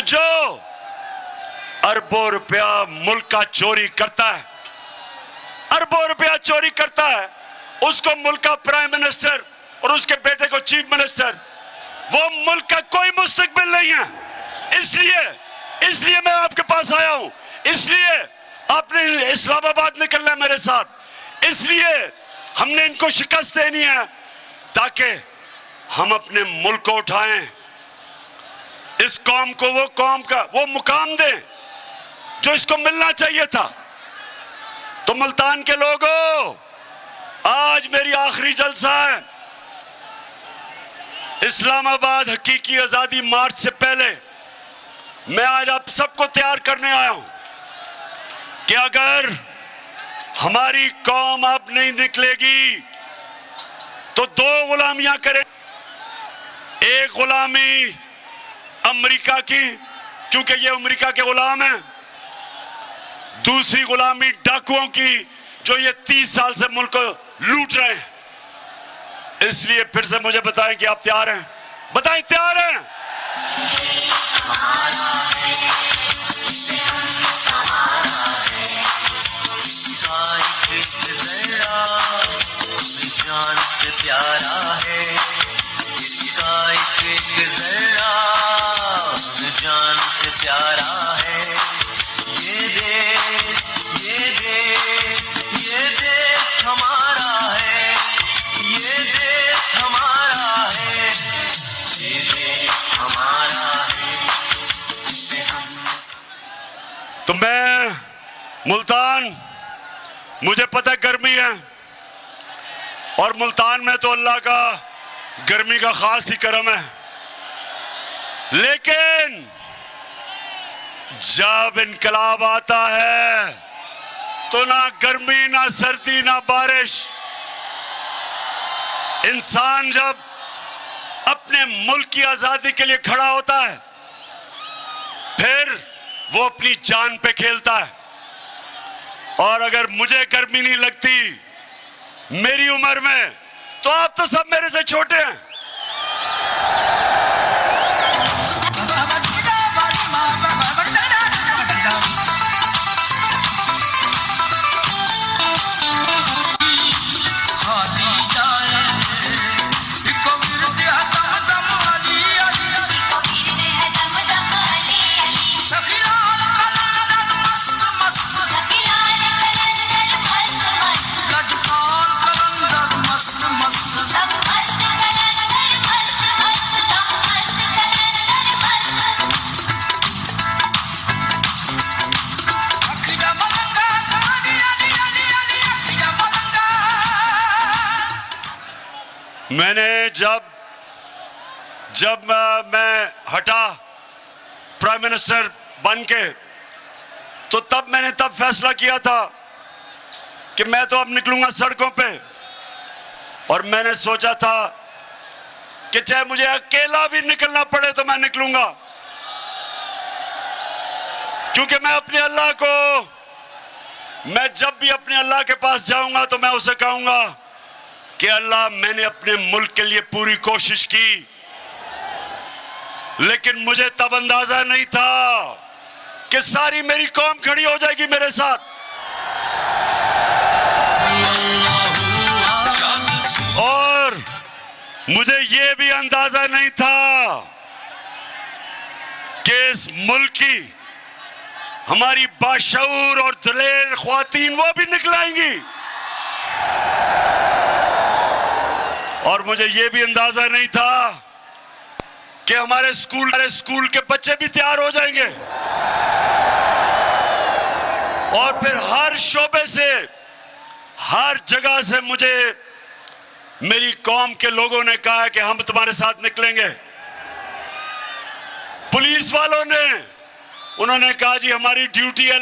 जो अरबों रुपया मुल्क का चोरी करता है, अरबों रुपया चोरी करता है, उसको मुल्क का प्राइम मिनिस्टर और उसके बेटे को चीफ मिनिस्टर, वो मुल्क का कोई मुस्तकबिल नहीं है। इसलिए मैं आपके पास आया हूं, इसलिए आपने इस्लामाबाद निकलना है मेरे साथ, इसलिए हमने इनको शिकस्त देनी है ताकि हम अपने मुल्क को उठाएं, इस कौम को वो मुकाम दें जो इसको मिलना चाहिए था। तो मुल्तान के लोगों, आज मेरी आखिरी जलसा है। इस्लामाबाद हकीकी आजादी मार्च से पहले मैं आज आप सबको तैयार करने आया हूं कि अगर हमारी कौम अब नहीं निकलेगी तो दो गुलामियां करें। एक गुलामी अमेरिका की, क्योंकि ये अमेरिका के गुलाम हैं, दूसरी गुलामी डाकुओं की जो ये 30 साल से मुल्क को लूट रहे हैं। इसलिए फिर से मुझे बताएं कि आप तैयार हैं? बताएं, तैयार हैं? जान से प्यारा है इसका एक जरा, जान से प्यारा है ये देश, ये देश, ये देश हमारा है, ये देश हमारा है, ये देश हमारा है। तो मैं मुल्तान, मुझे पता है गर्मी है और मुल्तान में तो अल्लाह का गर्मी का खास ही करम है, लेकिन जब इनकलाब आता है तो ना गर्मी, ना सर्दी, ना बारिश। इंसान जब अपने मुल्क की आजादी के लिए खड़ा होता है फिर वो अपनी जान पे खेलता है। और अगर मुझे गर्मी नहीं लगती मेरी उम्र में तो आप तो सब मेरे से छोटे हैं। मैंने जब मैं हटा प्राइम मिनिस्टर बन के तो मैंने तब फैसला किया था कि मैं तो अब निकलूंगा सड़कों पे। और मैंने सोचा था कि चाहे मुझे अकेला भी निकलना पड़े तो मैं निकलूंगा, क्योंकि मैं अपने अल्लाह को, मैं जब भी अपने अल्लाह के पास जाऊंगा तो मैं उसे कहूंगा कि अल्लाह, मैंने अपने मुल्क के लिए पूरी कोशिश की, लेकिन मुझे तब अंदाजा नहीं था कि सारी मेरी कौम खड़ी हो जाएगी मेरे साथ। और मुझे यह भी अंदाजा नहीं था कि इस मुल्क की हमारी बाशऊर और दलेर ख्वातीन वो भी निकलाएंगी। और मुझे यह भी अंदाजा नहीं था कि हमारे स्कूल के बच्चे भी तैयार हो जाएंगे। और फिर हर शोबे से, हर जगह से मुझे मेरी कौम के लोगों ने कहा कि हम तुम्हारे साथ निकलेंगे। पुलिस वालों ने, उन्होंने कहा जी हमारी ड्यूटी है